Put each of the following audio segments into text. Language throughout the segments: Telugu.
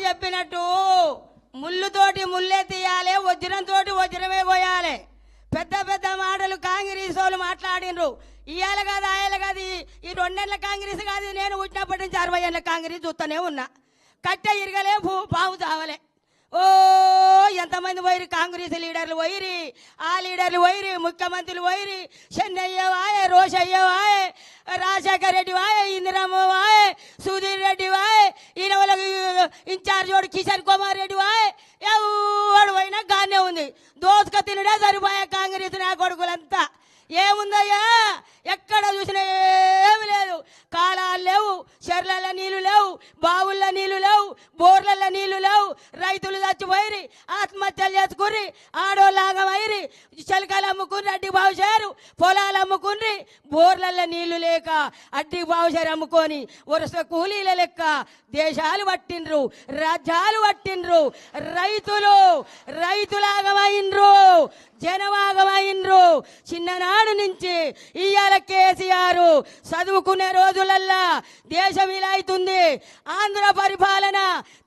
చెప్పినట్టు ముళ్ళుతోటి ముళ్ళే తీయాలి, వజ్రంతో వజ్రమే పోయాలి. పెద్ద పెద్ద మాటలు కాంగ్రెస్ వాళ్ళు మాట్లాడినరు. ఇవాళ కాదు ఆయన కాదు, ఈ 2 నెలల కాంగ్రెస్ కాదు, నేను పుట్టినప్పటి నుంచి 60 ఏళ్ళ కాంగ్రెస్ చూస్తూనే ఉన్నా. కట్టె ఇరగలే, పాము చావలే. ఓ ఎంతమంది పోయిరి, కాంగ్రెస్ లీడర్లు పోయిరి, ఆ లీడర్లు పోయిరి, ముఖ్యమంత్రులు పోయిరి, చెన్నయ్య వాయే, రోషయ్య వాయే, రాజశేఖర రెడ్డి వాయే, ఇందిరమ్మ వాయే, సుధీర్ రెడ్డి వాయే, ఈయన వాళ్ళకి ఇన్ఛార్జ్ వాడు కిషన్ కుమార్ రెడ్డి వాయే, ఎవడు పోయినా గానే ఉంది. దోసుక తినడే సరిపోయా కాంగ్రెస్ నా కొడుకులంతా. ఏముందయ్యా, ఎక్కడ చూసినా ఏమి లేదు. కాలాలు లేవు, చెర్లలో నీళ్లు లేవు, బావుల్లో నీళ్లు లేవు, బోర్లలో నీళ్లు లేవు. రైతులు చచ్చిపోయి ఆత్మహత్యలు చేసుకుని ఆడోళ్ళాగమైరి, చిలకలు అమ్ముకుని అడ్డి బావుశారు, పొలాలు అమ్ముకుని, బోర్లలో నీళ్లు లేక అడ్డి బావుశారు అమ్ముకొని వరుస కూలీల లెక్క దేశాలు పట్టిండ్రు, రాజ్యాలు పట్టిండ్రు. రైతులాగమైండ్రు, జనవాగమైండ్రు. చిన్ననాడు నుంచి ఇవాళ కేసీఆర్ చదువుకునే రోజులల్లా దేశం ఇలా అవుతుంది. ఆంధ్ర పరిపాలన,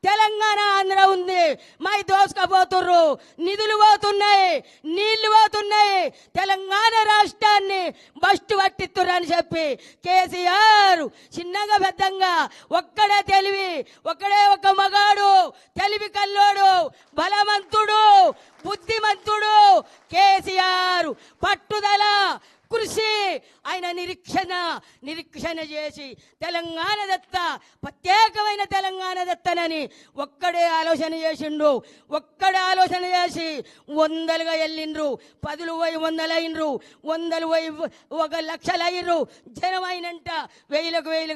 తెలంగాణ ఆంధ్ర ఉంది. మై దోసుకపోతుర్రు, నిధులు పోతున్నాయి, నీళ్లు పోతున్నాయి. తెలంగాణ రాష్ట్రాన్ని బస్టు పట్టిస్తుర్రు అని చెప్పి కేసీఆర్ చిన్నగా పెద్దంగా ఒక్కడే తెలివి, ఒక్కడే ఒక మగాడు, తెలివి కల్లోడు, బలవంతుడు, బుద్ధిమంతుడు కేసీఆర్. పట్టుదల, కృషి, ఆయన నిరీక్షణ చేసి తెలంగాణ దత్త, ప్రత్యేకమైన తెలంగాణ దత్తనని ఒక్కడే ఆలోచన చేసిండు. ఒక్కడే ఆలోచన చేసి వందలుగా వెళ్ళిండ్రు, 10లు పోయి 100లు అయినరు, 100లు పోయి 1 లక్షలు అయినరు. జనమైనంట వేలకు వేలు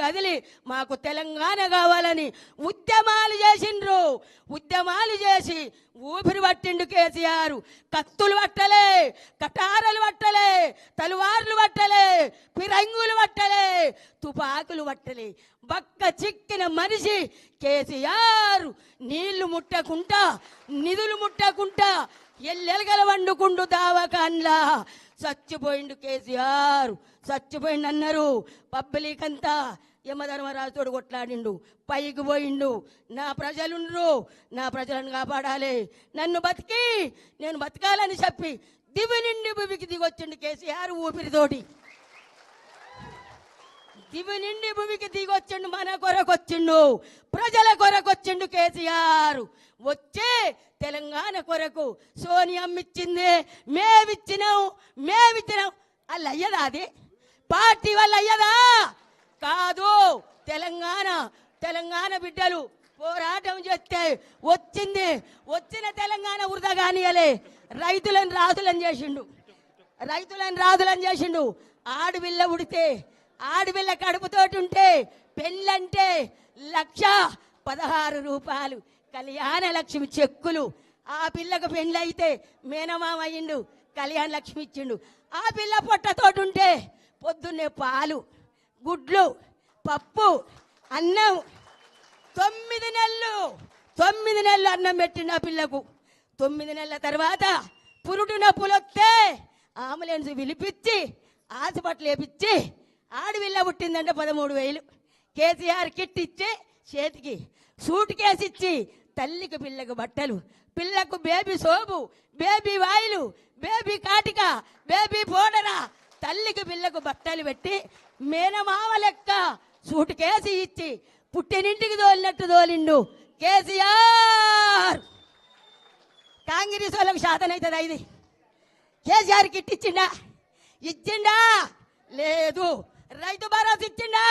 కదిలి మాకు తెలంగాణ కావాలని ఉద్యమాలు చేసి ఊపిరి పట్టిండు కేసీఆర్. కత్తులు పట్టలే, కటారలు పట్టలే, తలువార్లు పట్టలే, పిరంగులు పట్టలే, తుపాకులు పట్టలే. బక్క చిక్కిన మనిషి కేసీఆర్. నీళ్లు ముట్టకుంటా, నిధులు ముట్టకుంటా ఎల్లెలగల వండుకుండు దావకాన్లా చచ్చిపోయిండు కేసీఆర్. చచ్చిపోయిండు అన్నారు. పబ్లిక్ అంతా యమధర్మరాజుతోడు కొట్లాడిండు, పైకి పోయిండు. నా ప్రజలుండ్రు, నా ప్రజలను కాపాడాలి, నేను బతకాలని చెప్పి దివి నిండి భూమికి దిగొచ్చిండు కేసీఆర్. ఊపిరితోటి దివి నిండి భూమికి దిగొచ్చిండు. మన కొరకొచ్చిండు, ప్రజల కొరకొచ్చిండు కేసీఆర్. వచ్చే తెలంగాణ కొరకు సోనియమ్మ ఇచ్చింది, మేమిచ్చినాం. వాళ్ళు అయ్యదా? అది పార్టీ వాళ్ళు అయ్యదా? కాదు. తెలంగాణ బిడ్డలు పోరాటం చేస్తే వచ్చిన తెలంగాణ వృధా కానియలే. రైతులను రాజులను చేసిండు. ఆడపిల్ల ఉడితే, ఆడపిల్ల కడుపుతోటి ఉంటే, పెళ్ళంటే 1,16,000 రూపాయలు కళ్యాణ లక్ష్మి చెక్కులు. ఆ పిల్లకు పెళ్ళైతే మేనమామ అయ్యిండు, కళ్యాణ లక్ష్మి ఇచ్చిండు. ఆ పిల్ల పొట్టతోటి ఉంటే పొద్దున్నే పాలు, గుడ్లు, పప్పు, అన్నం. 9 నెలలు అన్నం పెట్టిండు ఆ పిల్లకు. 9 నెలల తర్వాత పురుడు నొప్పులు వస్తే అంబులెన్స్ పిలిపించి హాస్పిటల్ వేపించి ఆడపిల్ల పుట్టిందంటే 13,000. కేసీఆర్ కిట్ ఇచ్చి చేతికి సూట్ కేసు ఇచ్చి తల్లికి పిల్లకు బట్టలు, పిల్లకు baby soap, baby oil, baby కాటిక, బేబీ పౌడరా, తల్లికి పిల్లకు బట్టలు పెట్టి మేనమామ లెక్క సూట్ కేసు ఇచ్చి పుట్టినింటికి తోలినట్టు తోలిండు కేసీఆర్. కాంగ్రెస్ వాళ్ళకు శాతనైతుంది. ఇది కేసీఆర్ కిట్ ఇచ్చిండా? లేదు. రైతు భరోసా ఇచ్చిండా?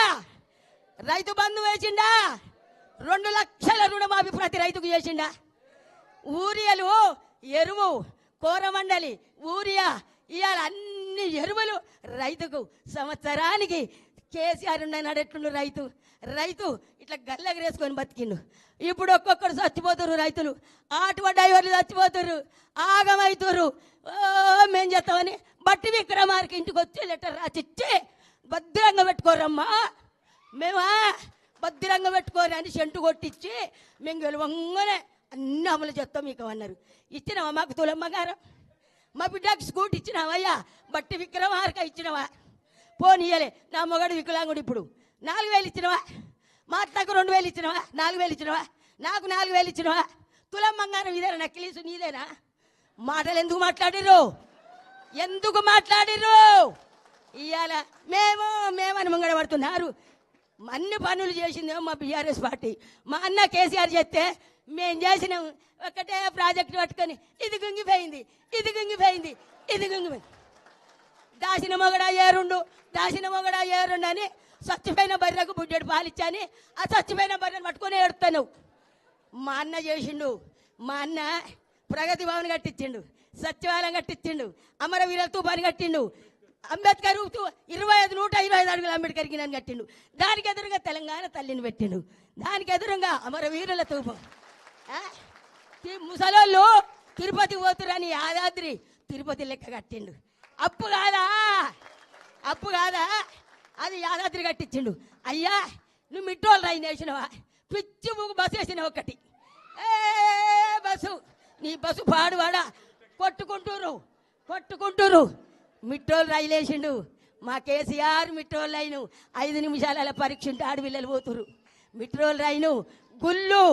రైతు బంధు వేసిండా? 2 లక్షల రుణమాఫీ ప్రతి రైతుకు చేసిండా? ఊరియాలు, ఎరువు, కోరమండలి, ఊరియా, ఇవాళ అన్ని ఎరువులు రైతుకు సంవత్సరానికి. కేసీఆర్ నడెట్లుండు రైతు ఇట్లా గల్లెగరేసుకొని బతికిండు. ఇప్పుడు ఒక్కొక్కరు చచ్చిపోతున్నారు రైతులు, ఆటో డ్రైవర్లు చచ్చిపోతున్నారు, ఆగమవుతున్నారు. మేం చేస్తామని బట్టి విక్రమార్కి ఇంటికి వచ్చి లెటర్ రాసిచ్చి భద్రంగా పెట్టుకోరమ్మా, మేమా భద్రంగా పెట్టుకోరు అని సెంటు కొట్టించి మేము గెలవంగానే అన్ని అమలు చేస్తాం మీకు అన్నారు. ఇచ్చినావా మాకు తులమ్మ గారు? మా బిడ్డకి స్కూటీ ఇచ్చినావయ్యా? బట్టి విక్రమార్క ఇచ్చినవా? పోనీయలే. నా మొగడు వికలాంగుడు ఇప్పుడు 4,000 ఇచ్చినవా? మా అత్తకు 2000 ఇచ్చినవా, 4000 ఇచ్చినవా, నాకు 4000 ఇచ్చినవా? తులం బంగారం ఇదేనా, నక్కిలీసు నీదేనా? మాటలు ఎందుకు మాట్లాడిర్రు? ఎందుకు మాట్లాడిర్రు? ఇవాళ మేమని ముంగడ పడుతున్నారు. అన్ని పనులు చేసిందేమో మా బీఆర్ఎస్ పార్టీ. మా అన్న కేసీఆర్ చేస్తే మేము చేసినాం ఒకటే ప్రాజెక్టు పట్టుకొని ఇది గుంగిపోయింది, ఇది గుంగిపోయింది, ఇది గుంగిపోయింది. దాసిన మొగడా ఏరుండు అని చచ్చిపోయిన బర్రెకు బుడ్డెడు పాలిచ్చాని ఆ చచ్చిపోయిన బర్రెను పట్టుకొని ఏడుతాను. మా అన్న చేసిండు. మా అన్న ప్రగతి భవన్ కట్టించిండు, సచివాలయం కట్టించిండు, అమరవీరుల తూపాన్ని కట్టిండు, అంబేద్కర్ 125 అడుగుల అంబేద్కర్కి నన్ను కట్టిండు. దానికి ఎదురుగా తెలంగాణ తల్లిని పెట్టిండు, దానికి ఎదురుగా అమరవీరుల తూపం. ముసలోళ్ళు తిరుపతి పోతురని యాదాద్రి తిరుపతి లెక్క కట్టిండు. అప్పు కాదా అది యాదాద్రి కట్టించిండు. అయ్యా నువ్వు మిట్టోళ్ళు రైన్ వేసినవా, పిచ్చి ముగ్గు బస్సు వేసినావు ఒకటి. బస్సు నీ బస్సు పాడువాడా కొట్టుకుంటూరు. మిట్టోళ్ళు రైలు వేసిండు. మా కేసీఆర్ మిట్రోల్ రైను 5 నిమిషాల పరీక్ష ఉంటే ఆడపిల్లలు పోతురు. మిట్రోల్ రైను, గుళ్ళు,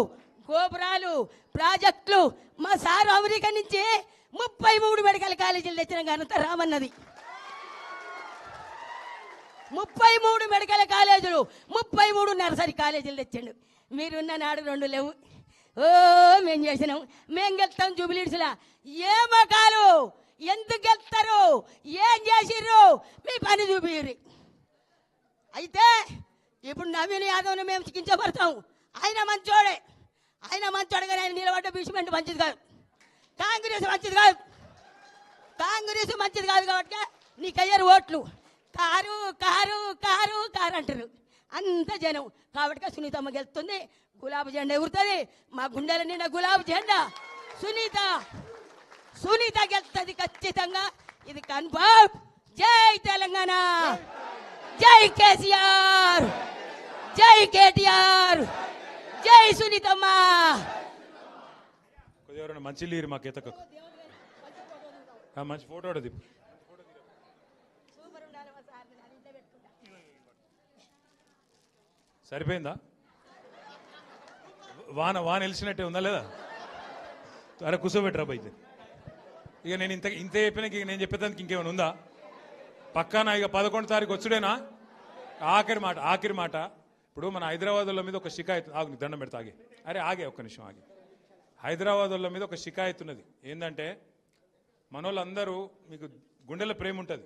గోపురాలు, ప్రాజెక్టులు. మా సారు అమెరికా నుంచి 33 మెడికల్ కాలేజీలు తెచ్చిన ఘనత రామన్నది. 33 మెడికల్ కాలేజీలు, 33 నర్సరీ కాలేజీలు తెచ్చిండు. మీరున్న నాడు 2 లేవు. మేము చేసినాం, మేము గెలుస్తాం జూబిలీడ్స్లా. ఏ మకాలు ఎందుకు గెలుస్తారు, ఏం చేసిర్రు, మీ పని చూపిర్రి. అయితే ఇప్పుడు నవీన్ యాదవ్ను మేము చికించబడతాం. ఆయన మంచోడే కానీ ఆయన నిలబడ్డ బీచ్మెంట్ మంచిది కాదు, కాంగ్రెస్ మంచిది కాదు కాబట్టి నీకు అయ్యారు ఓట్లు. కారు అంటారు అంత జనం. కాబట్టి సునీతమ్మ గెలుస్తుంది, గులాబీ జెండా ఎగురుతుంది. మా గుండెల నిండా గులాబీ జెండా. సునీత గెలుస్తుంది ఖచ్చితంగా, ఇది కన్ఫర్మ్. జై తెలంగాణ, జై కేసీఆర్, జై కేటీఆర్, జై సునీతమ్మ. ఎవరైనా మంచి లేరు మా కేతకు మంచి ఫోటో సరిపోయిందా? వాన వెలిసినట్టే ఉందా లేదా? అరే కూర్చోబెట్టరా బయట. ఇక నేను ఇంత చెప్పినాక ఇక నేను చెప్పేదానికి ఇంకేమైనా ఉందా? పక్కాన ఇక 11వ తారీఖు వచ్చుడేనా? ఆఖరి మాట. ఇప్పుడు మన హైదరాబాద్ల మీద ఒక షికాయత్, ఆగు దండం పెడతా, ఆగే ఒక్క నిమిషం ఆగి. హైదరాబాద్ల మీద ఒక షికాయత్ ఉన్నది. ఏంటంటే మనోళ్ళందరూ, మీకు గుండెల ప్రేమ ఉంటుంది,